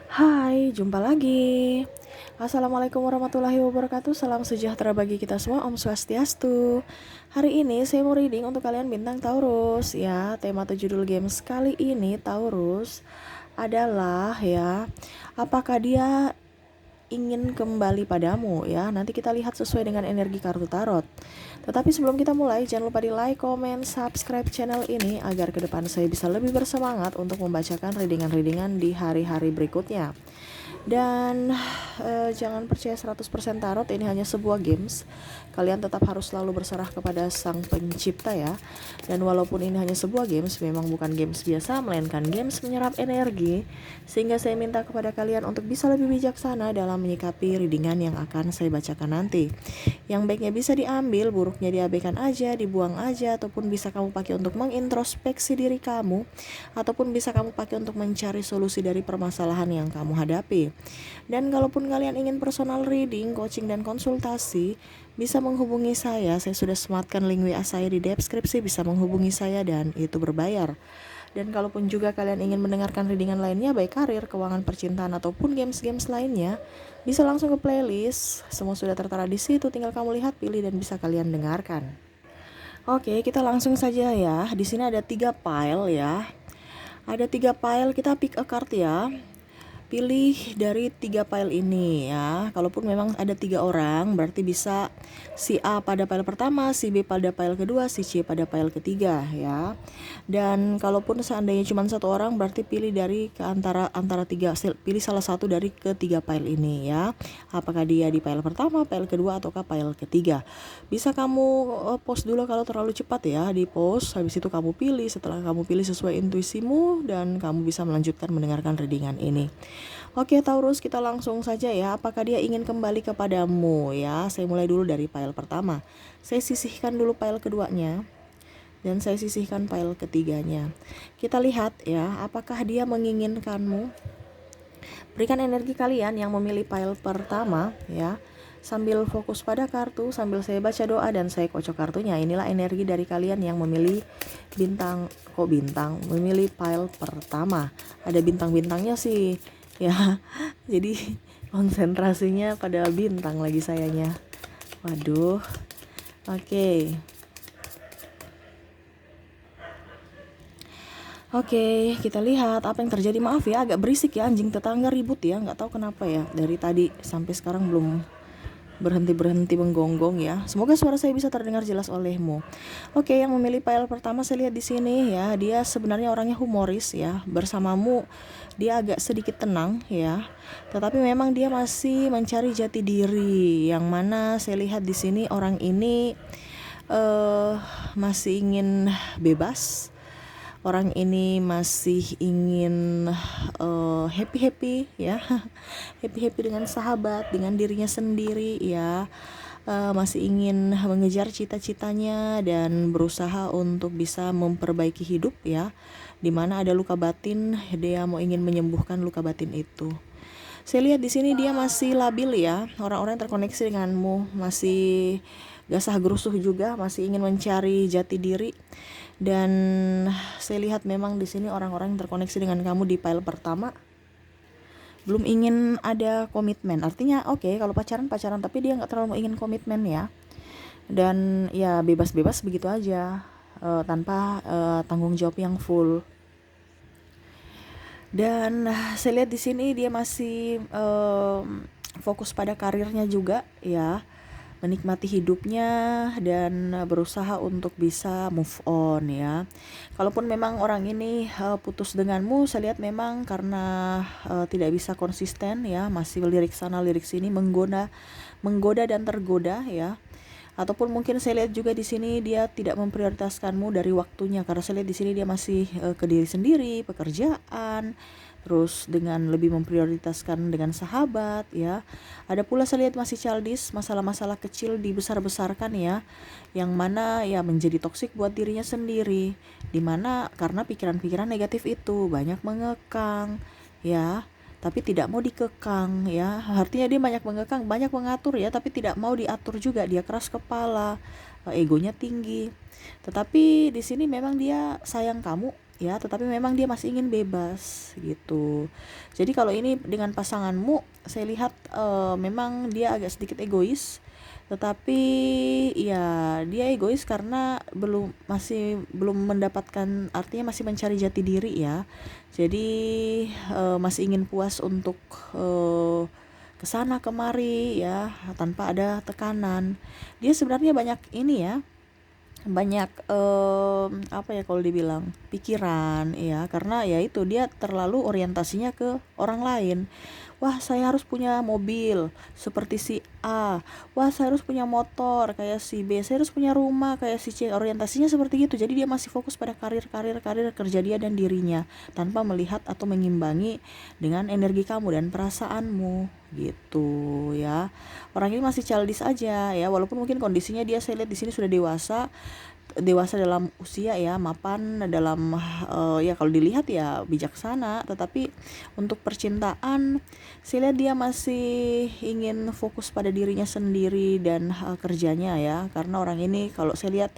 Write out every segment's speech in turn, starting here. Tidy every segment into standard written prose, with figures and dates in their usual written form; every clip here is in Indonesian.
Hai, jumpa lagi. Assalamualaikum warahmatullahi wabarakatuh. Salam sejahtera bagi kita semua. Om Swastiastu. Hari ini saya mau reading untuk kalian bintang Taurus ya. Tema atau judul games kali ini Taurus adalah ya, apakah dia ingin kembali padamu ya. Nanti kita lihat sesuai dengan energi kartu tarot. Tetapi sebelum kita mulai, jangan lupa di like, comment, subscribe channel ini agar ke depan saya bisa lebih bersemangat untuk membacakan readingan-readingan di hari-hari berikutnya. Dan jangan percaya 100% tarot, ini hanya sebuah games. Kalian tetap harus selalu berserah kepada sang pencipta ya. Dan walaupun ini hanya sebuah games, memang bukan games biasa, melainkan games menyerap energi. Sehingga saya minta kepada kalian untuk bisa lebih bijaksana dalam menyikapi readingan yang akan saya bacakan nanti. Yang baiknya bisa diambil, buruknya diabaikan aja, dibuang aja, ataupun bisa kamu pakai untuk mengintrospeksi diri kamu, ataupun bisa kamu pakai untuk mencari solusi dari permasalahan yang kamu hadapi. Dan kalaupun kalian ingin personal reading, coaching, dan konsultasi, bisa menghubungi saya sudah sematkan link WA saya di deskripsi, bisa menghubungi saya dan itu berbayar. Dan kalaupun juga kalian ingin mendengarkan readingan lainnya, baik karir, keuangan, percintaan, ataupun games-games lainnya, bisa langsung ke playlist. Semua sudah tertera di situ, tinggal kamu lihat, pilih, dan bisa kalian dengarkan. Oke, kita langsung saja ya. Di sini ada 3 pile ya. Ada 3 pile, kita pick a card ya. Pilih dari 3 file ini ya. Kalaupun memang ada 3 orang, berarti bisa si A pada file pertama, si B pada file kedua, si C pada file ketiga ya. Dan kalaupun seandainya cuma 1 orang, berarti pilih dari antara 3, pilih salah satu dari ketiga file ini ya. Apakah dia di file pertama, file kedua, ataukah file ketiga. Bisa kamu post dulu kalau terlalu cepat ya, di post, habis itu kamu pilih. Setelah kamu pilih sesuai intuisimu, dan kamu bisa melanjutkan mendengarkan readingan ini. Oke Taurus, kita langsung saja ya. Apakah dia ingin kembali kepadamu ya? Saya mulai dulu dari file pertama. Saya sisihkan dulu file keduanya, dan saya sisihkan file ketiganya. Kita lihat ya, apakah dia menginginkanmu. Berikan energi kalian yang memilih file pertama ya. Sambil fokus pada kartu, sambil saya baca doa dan saya kocok kartunya. Inilah energi dari kalian yang memilih memilih file pertama. Ada bintang-bintangnya sih ya. Jadi konsentrasinya pada bintang lagi sayanya. Waduh. Oke, kita lihat apa yang terjadi. Maaf ya, agak berisik ya, anjing tetangga ribut ya. Nggak tahu kenapa ya, dari tadi sampai sekarang belum berhenti menggonggong ya. Semoga suara saya bisa terdengar jelas olehmu. Oke, yang memilih file pertama saya lihat di sini ya. Dia sebenarnya orangnya humoris ya. Bersamamu dia agak sedikit tenang ya. Tetapi memang dia masih mencari jati diri. Yang mana saya lihat di sini orang ini masih ingin bebas. Orang ini masih ingin happy ya. Happy dengan sahabat, dengan dirinya sendiri ya. Masih ingin mengejar cita-citanya dan berusaha untuk bisa memperbaiki hidup ya. Dimana ada luka batin, dia mau ingin menyembuhkan luka batin itu. Saya lihat di sini dia masih labil ya. Orang-orang yang terkoneksi denganmu masih gasah gerusuh juga, masih ingin mencari jati diri. Dan saya lihat memang di sini orang-orang yang terkoneksi dengan kamu di file pertama belum ingin ada komitmen. Artinya oke, kalau pacaran, tapi dia nggak terlalu ingin komitmen ya. Dan ya bebas-bebas begitu aja, tanpa tanggung jawab yang full. Dan saya lihat di sini dia masih fokus pada karirnya juga ya, menikmati hidupnya dan berusaha untuk bisa move on ya. Kalaupun memang orang ini putus denganmu, saya lihat memang karena tidak bisa konsisten ya, masih lirik sana lirik sini, menggoda dan tergoda ya. Ataupun mungkin saya lihat juga di sini dia tidak memprioritaskanmu dari waktunya, karena saya lihat di sini dia masih ke diri sendiri, pekerjaan, terus dengan lebih memprioritaskan dengan sahabat ya. Ada pula saya lihat masih childish, masalah-masalah kecil dibesar-besarkan ya, yang mana ya menjadi toksik buat dirinya sendiri, dimana karena pikiran-pikiran negatif itu banyak mengekang ya, tapi tidak mau dikekang ya. Artinya dia banyak mengekang, banyak mengatur ya, tapi tidak mau diatur juga. Dia keras kepala, egonya tinggi. Tetapi di sini memang dia sayang kamu ya, tetapi memang dia masih ingin bebas gitu. Jadi kalau ini dengan pasanganmu, saya lihat memang dia agak sedikit egois, tetapi ya dia egois karena masih belum mendapatkan, artinya masih mencari jati diri ya. Jadi masih ingin puas untuk kesana kemari ya, tanpa ada tekanan. Dia sebenarnya banyak ini ya, banyak apa ya kalau dibilang pikiran ya, karena ya itu dia terlalu orientasinya ke orang lain. Wah, saya harus punya mobil seperti si A. Wah, saya harus punya motor kayak si B. Saya harus punya rumah kayak si C. Orientasinya seperti itu. Jadi dia masih fokus pada karir kerja dia dan dirinya, tanpa melihat atau mengimbangi dengan energi kamu dan perasaanmu gitu ya. Orang ini masih childish aja ya, walaupun mungkin kondisinya dia, saya lihat di sini sudah dewasa dalam usia ya, mapan dalam ya kalau dilihat ya bijaksana, tetapi untuk percintaan saya lihat dia masih ingin fokus pada dirinya sendiri dan kerjanya ya, karena orang ini kalau saya lihat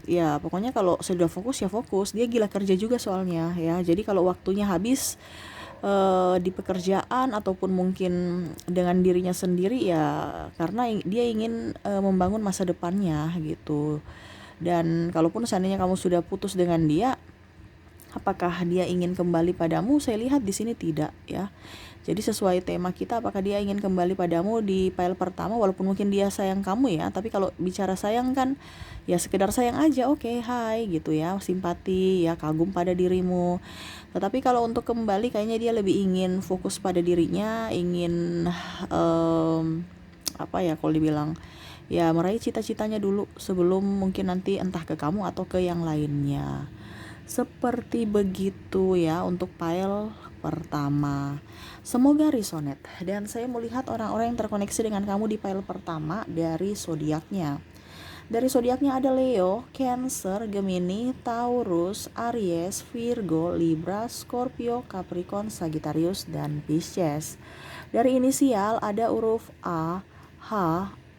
ya pokoknya kalau sudah fokus ya fokus, dia gila kerja juga soalnya ya. Jadi kalau waktunya habis di pekerjaan ataupun mungkin dengan dirinya sendiri ya, karena dia ingin membangun masa depannya gitu. Dan kalaupun seandainya kamu sudah putus dengan dia, apakah dia ingin kembali padamu? Saya lihat di sini tidak ya. Jadi sesuai tema kita, apakah dia ingin kembali padamu di file pertama, walaupun mungkin dia sayang kamu ya, tapi kalau bicara sayang kan ya sekedar sayang aja, oke, hai gitu ya, simpati ya, kagum pada dirimu. Tetapi kalau untuk kembali kayaknya dia lebih ingin fokus pada dirinya, ingin apa ya kalau dibilang ya, meraih cita-citanya dulu sebelum mungkin nanti entah ke kamu atau ke yang lainnya. Seperti begitu ya untuk file pertama. Semoga resonate, dan saya melihat orang-orang yang terkoneksi dengan kamu di file pertama dari zodiaknya. Dari zodiaknya ada Leo, Cancer, Gemini, Taurus, Aries, Virgo, Libra, Scorpio, Capricorn, Sagittarius, dan Pisces. Dari inisial ada huruf A, H,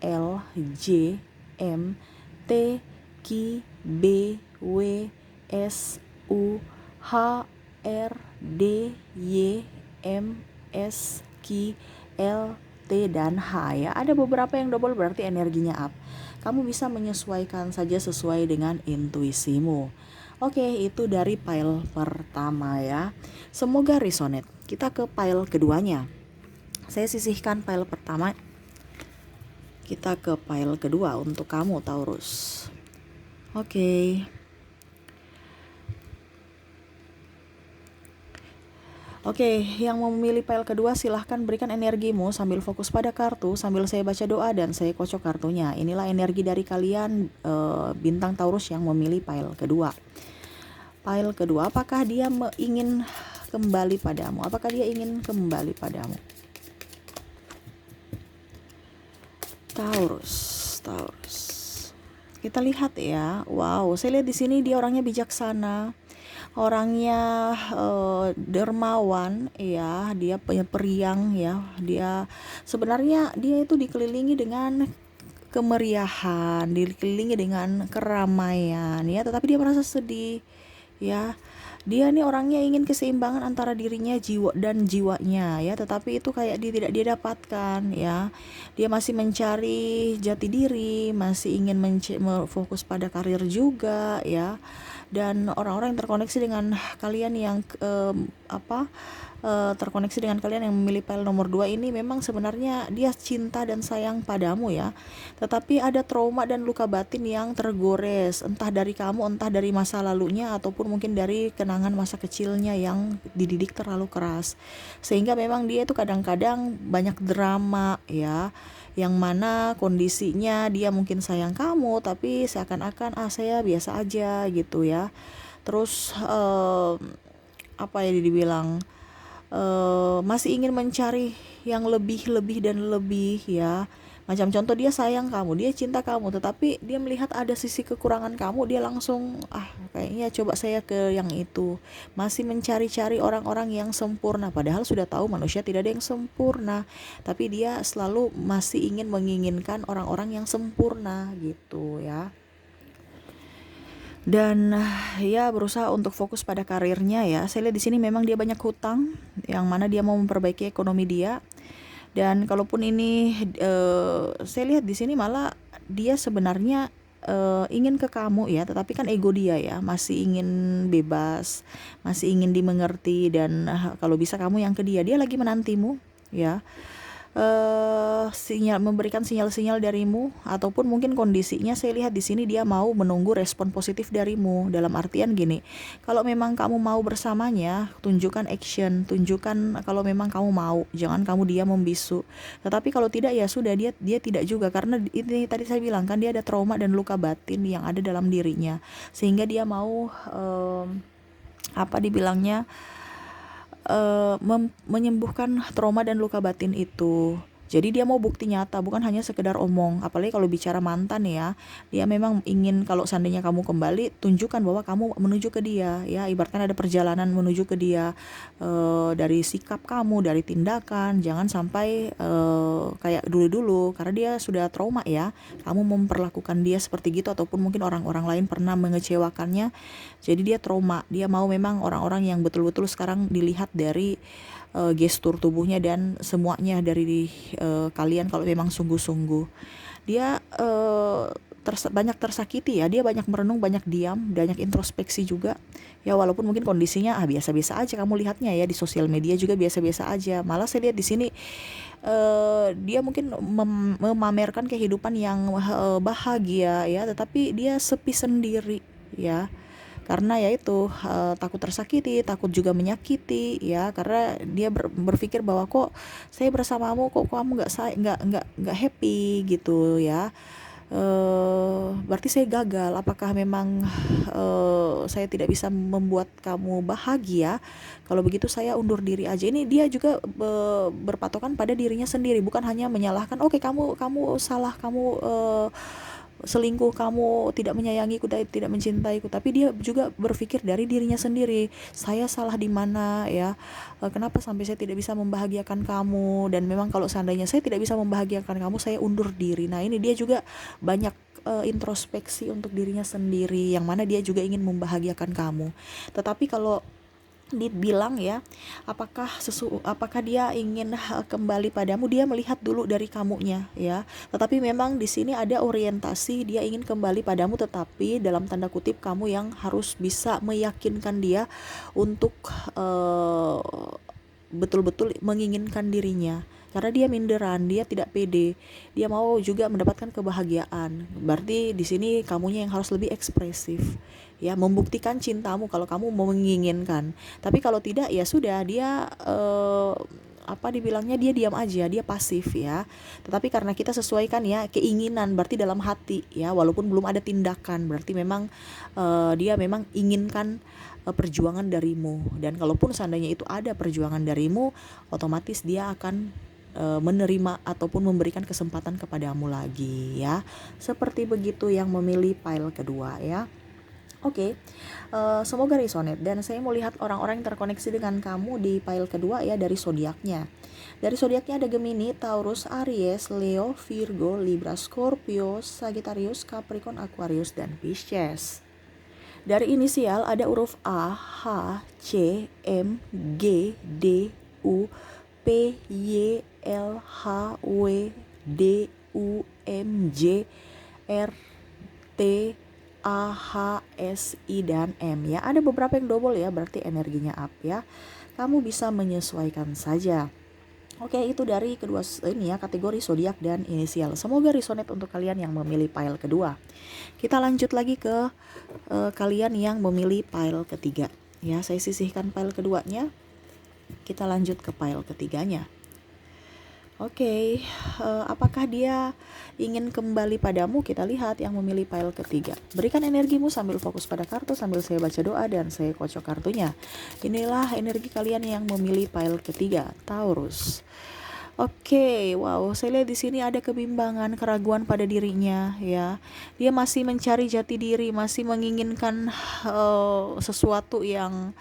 L, J, M, T, Q, B, W, S, U, H, R, D, Y, M, S, Q, L, T, dan H ya. Ada beberapa yang double, berarti energinya up. Kamu bisa menyesuaikan saja sesuai dengan intuisimu. Oke, itu dari file pertama ya. Semoga resonate. Kita ke file keduanya. Saya sisihkan file pertama. Kita ke file kedua untuk kamu Taurus. Oke. Oke, yang mau memilih file kedua silahkan berikan energimu sambil fokus pada kartu, sambil saya baca doa dan saya kocok kartunya. Inilah energi dari kalian bintang Taurus yang memilih file kedua. File kedua, apakah dia ingin kembali padamu? Apakah dia ingin kembali padamu? Taurus. Kita lihat ya. Wow, saya lihat di sini dia orangnya bijaksana. Orangnya dermawan ya, dia periang ya, dia sebenarnya dia itu dikelilingi dengan kemeriahan, dikelilingi dengan keramaian ya, tetapi dia merasa sedih ya. Dia nih orangnya ingin keseimbangan antara dirinya jiwanya ya, tetapi itu kayak tidak dia dapatkan ya. Dia masih mencari jati diri, masih ingin fokus pada karir juga ya. Dan orang-orang yang terkoneksi dengan kalian yang terkoneksi dengan kalian yang memilih file nomor 2 ini, memang sebenarnya dia cinta dan sayang padamu ya, tetapi ada trauma dan luka batin yang tergores, entah dari kamu, entah dari masa lalunya, ataupun mungkin dari kenangan masa kecilnya yang dididik terlalu keras, sehingga memang dia itu kadang-kadang banyak drama ya, yang mana kondisinya dia mungkin sayang kamu, tapi seakan-akan saya biasa aja gitu ya. Terus apa ya dibilang, masih ingin mencari yang lebih dan lebih ya. Macam contoh, dia sayang kamu, dia cinta kamu, tetapi dia melihat ada sisi kekurangan kamu, dia langsung kayaknya coba saya ke yang itu. Masih mencari-cari orang-orang yang sempurna, padahal sudah tahu manusia tidak ada yang sempurna, tapi dia selalu masih menginginkan orang-orang yang sempurna gitu ya. dan ya berusaha untuk fokus pada karirnya ya. Saya lihat di sini memang dia banyak hutang, yang mana dia mau memperbaiki ekonomi dia. Dan kalaupun ini saya lihat di sini malah dia sebenarnya ingin ke kamu ya, tetapi kan ego dia ya masih ingin bebas, masih ingin dimengerti, dan kalau bisa kamu yang ke dia. Dia lagi menantimu ya, sinyal, memberikan sinyal-sinyal darimu, ataupun mungkin kondisinya saya lihat di sini dia mau menunggu respon positif darimu. Dalam artian gini, kalau memang kamu mau bersamanya, tunjukkan action, tunjukkan kalau memang kamu mau, jangan kamu diam membisu. Tetapi kalau tidak ya sudah, dia tidak juga, karena ini tadi saya bilang kan dia ada trauma dan luka batin yang ada dalam dirinya, sehingga dia mau apa dibilangnya, menyembuhkan trauma dan luka batin itu. Jadi dia mau bukti nyata, bukan hanya sekedar omong. Apalagi kalau bicara mantan ya, dia memang ingin kalau seandainya kamu kembali, tunjukkan bahwa kamu menuju ke dia ya. Ibaratkan ada perjalanan menuju ke dia, dari sikap kamu, dari tindakan. Jangan sampai kayak dulu-dulu, karena dia sudah trauma ya. Kamu memperlakukan dia seperti gitu, ataupun mungkin orang-orang lain pernah mengecewakannya. Jadi dia trauma. Dia mau memang orang-orang yang betul-betul sekarang dilihat dari gestur tubuhnya dan semuanya dari kalian kalau memang sungguh-sungguh. Dia banyak tersakiti ya, dia banyak merenung, banyak diam, banyak introspeksi juga. Ya walaupun mungkin kondisinya biasa-biasa aja kamu lihatnya ya, di sosial media juga biasa-biasa aja. Malah saya lihat di sini dia mungkin memamerkan kehidupan yang bahagia ya, tetapi dia sepi sendiri ya, karena ya itu takut tersakiti, takut juga menyakiti ya, karena dia berpikir bahwa kok saya bersamamu, kok kamu nggak happy gitu ya. Berarti saya gagal. Apakah memang saya tidak bisa membuat kamu bahagia? Kalau begitu saya undur diri aja. Ini dia juga berpatokan pada dirinya sendiri, bukan hanya menyalahkan. Oke, kamu salah, kamu selingkuh, kamu tidak menyayangiku dan tidak mencintaiku, tapi dia juga berpikir dari dirinya sendiri. Saya salah di mana ya? Kenapa sampai saya tidak bisa membahagiakan kamu? Dan memang kalau seandainya saya tidak bisa membahagiakan kamu, saya undur diri. Nah, ini dia juga banyak introspeksi untuk dirinya sendiri, yang mana dia juga ingin membahagiakan kamu. Tetapi kalau dibilang ya, apakah dia ingin kembali padamu, dia melihat dulu dari kamunya ya. Tetapi memang di sini ada orientasi dia ingin kembali padamu, tetapi dalam tanda kutip kamu yang harus bisa meyakinkan dia untuk betul-betul menginginkan dirinya, karena dia minderan, dia tidak pede, dia mau juga mendapatkan kebahagiaan. Berarti di sini kamunya yang harus lebih ekspresif ya, membuktikan cintamu kalau kamu mau menginginkan. Tapi kalau tidak ya sudah, dia apa dibilangnya, dia diam aja, dia pasif ya. Tetapi karena kita sesuaikan ya keinginan, berarti dalam hati ya, walaupun belum ada tindakan, berarti memang dia memang inginkan perjuangan darimu. Dan kalaupun seandainya itu ada perjuangan darimu, otomatis dia akan menerima ataupun memberikan kesempatan kepadamu lagi ya. Seperti begitu yang memilih pile kedua ya. Oke, semoga resonate, dan saya mau lihat orang-orang yang terkoneksi dengan kamu di pile kedua ya, dari zodiaknya. Dari zodiaknya ada Gemini, Taurus, Aries, Leo, Virgo, Libra, Scorpio, Sagittarius, Capricorn, Aquarius, dan Pisces. Dari inisial ada huruf A, H, C, M, G, D, U, P, Y, L, H, W, D, U, M, J, R, T, A, H, S, I, dan M ya. Ada beberapa yang double ya, berarti energinya up ya. Kamu bisa menyesuaikan saja. Oke, itu dari kedua ini ya, kategori zodiak dan inisial. Semoga resonate untuk kalian yang memilih pile kedua. Kita lanjut lagi ke kalian yang memilih pile ketiga. Ya, saya sisihkan pile keduanya. Kita lanjut ke pile ketiganya. Oke, apakah dia ingin kembali padamu? Kita lihat yang memilih pile ketiga. Berikan energimu sambil fokus pada kartu, sambil saya baca doa dan saya kocok kartunya. Inilah energi kalian yang memilih pile ketiga, Taurus. Oke, wow, saya lihat di sini ada kebimbangan, keraguan pada dirinya ya. Dia masih mencari jati diri, masih menginginkan sesuatu yang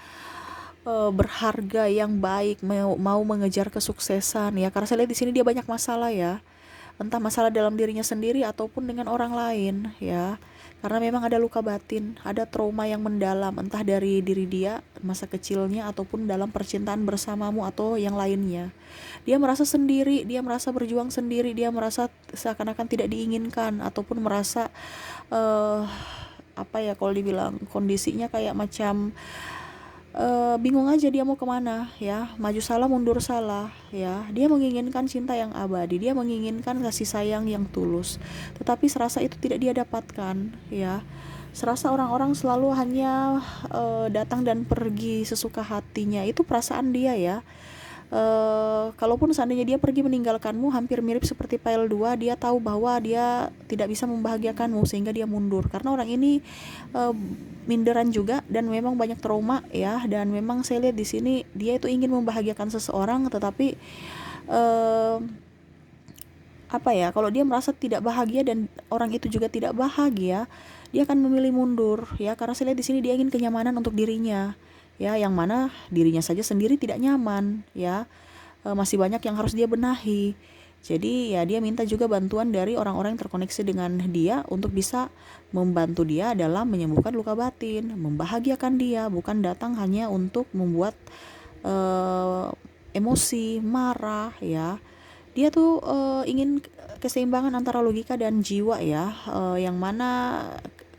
berharga, yang baik, mau mengejar kesuksesan ya. Karena saya lihat di sini dia banyak masalah ya. entah masalah dalam dirinya sendiri ataupun dengan orang lain ya. Karena memang ada luka batin, ada trauma yang mendalam, entah dari diri dia masa kecilnya ataupun dalam percintaan bersamamu atau yang lainnya. Dia merasa sendiri, dia merasa berjuang sendiri, dia merasa seakan-akan tidak diinginkan ataupun merasa eh apa ya, kalau dibilang kondisinya kayak macam bingung aja dia mau kemana ya, maju salah mundur salah ya. Dia menginginkan cinta yang abadi, dia menginginkan kasih sayang yang tulus, tetapi serasa itu tidak dia dapatkan ya. Serasa orang-orang selalu hanya datang dan pergi sesuka hatinya, itu perasaan dia ya. Kalaupun seandainya dia pergi meninggalkanmu, hampir mirip seperti file 2, dia tahu bahwa dia tidak bisa membahagiakanmu sehingga dia mundur. Karena orang ini uh, minderan juga dan memang banyak trauma ya, dan memang saya lihat di sini dia itu ingin membahagiakan seseorang, tetapi uh, apa ya, kalau dia merasa tidak bahagia dan orang itu juga tidak bahagia, dia akan memilih mundur ya. Karena saya lihat di sini dia ingin kenyamanan untuk dirinya ya, yang mana dirinya saja sendiri tidak nyaman ya. Masih banyak yang harus dia benahi. Jadi ya dia minta juga bantuan dari orang-orang yang terkoneksi dengan dia untuk bisa membantu dia dalam menyembuhkan luka batin, membahagiakan dia, bukan datang hanya untuk membuat uh, emosi, marah ya. Dia tuh ingin keseimbangan antara logika dan jiwa ya, yang mana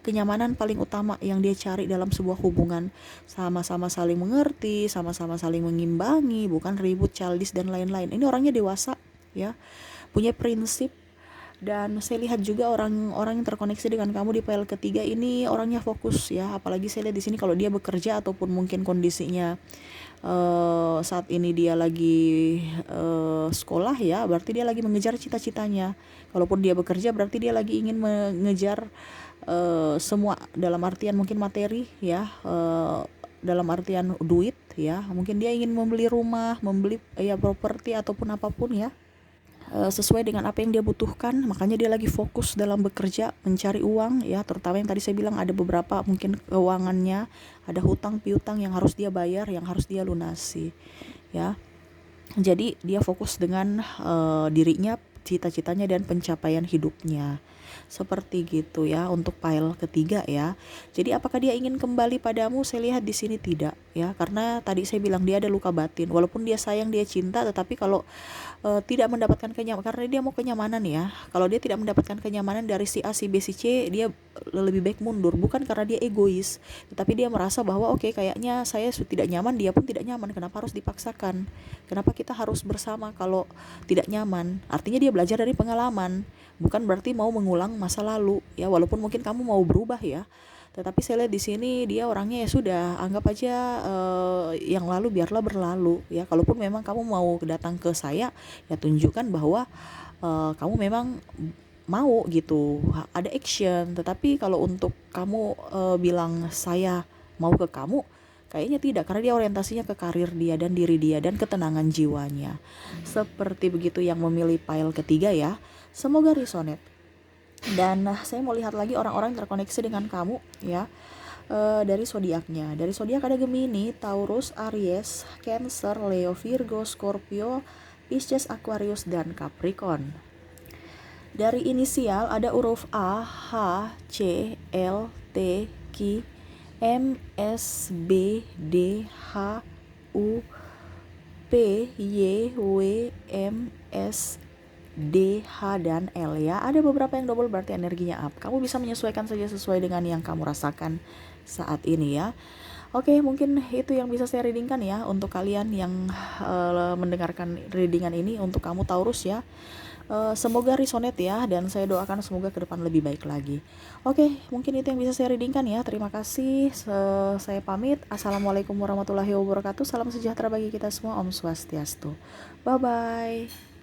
kenyamanan paling utama yang dia cari dalam sebuah hubungan, sama-sama saling mengerti, sama-sama saling mengimbangi, bukan ribut, childish dan lain-lain. Ini orangnya dewasa ya, punya prinsip. Dan saya lihat juga orang-orang yang terkoneksi dengan kamu di file ketiga ini orangnya fokus ya, apalagi saya lihat di sini kalau dia bekerja ataupun mungkin kondisinya saat ini dia lagi sekolah ya, berarti dia lagi mengejar cita-citanya. Kalaupun dia bekerja berarti dia lagi ingin mengejar semua, dalam artian mungkin materi ya, dalam artian duit ya, mungkin dia ingin membeli rumah, membeli ya properti ataupun apapun ya, sesuai dengan apa yang dia butuhkan. Makanya dia lagi fokus dalam bekerja mencari uang ya, terutama yang tadi saya bilang ada beberapa mungkin keuangannya, ada hutang piutang yang harus dia bayar, yang harus dia lunasi ya. Jadi dia fokus dengan dirinya, cita-citanya dan pencapaian hidupnya. Seperti gitu ya untuk file ketiga ya. Jadi apakah dia ingin kembali padamu? Saya lihat di sini tidak ya, karena tadi saya bilang dia ada luka batin. Walaupun dia sayang, dia cinta, tetapi kalau tidak mendapatkan kenyamanan, karena dia mau kenyamanan ya. Kalau dia tidak mendapatkan kenyamanan dari si A, si B, si C, dia lebih baik mundur. Bukan karena dia egois, tetapi dia merasa bahwa oke, kayaknya saya tidak nyaman, dia pun tidak nyaman. Kenapa harus dipaksakan? Kenapa kita harus bersama kalau tidak nyaman? Artinya dia belajar dari pengalaman, bukan berarti mau mengulang masa lalu ya. Walaupun mungkin kamu mau berubah ya, tetapi saya lihat di sini dia orangnya ya sudah, anggap aja yang lalu biarlah berlalu ya. Kalaupun memang kamu mau datang ke saya ya, tunjukkan bahwa kamu memang mau gitu, ada action. Tetapi kalau untuk kamu bilang saya mau ke kamu, kayaknya tidak, karena dia orientasinya ke karir dia dan diri dia dan ketenangan jiwanya. Seperti begitu yang memilih file ketiga ya. Semoga resonate. Dan saya mau lihat lagi orang-orang terkoneksi dengan kamu ya, dari zodiaknya. Dari zodiak ada Gemini, Taurus, Aries, Cancer, Leo, Virgo, Scorpio, Pisces, Aquarius dan Capricorn. Dari inisial ada huruf A, H, C, L, T, Q, M, S, B, D, H, U, P, Y, W, M, S, D, H, dan L ya. Ada beberapa yang double, berarti energinya up. Kamu bisa menyesuaikan saja sesuai dengan yang kamu rasakan saat ini ya. Oke, mungkin itu yang bisa saya readingkan ya untuk kalian yang mendengarkan readingan ini. Untuk kamu Taurus ya, semoga resonate ya, dan saya doakan semoga ke depan lebih baik lagi. Oke, mungkin itu yang bisa saya readingkan ya. Terima kasih. Saya pamit. Assalamualaikum warahmatullahi wabarakatuh. Salam sejahtera bagi kita semua. Om Swastiastu. Bye bye.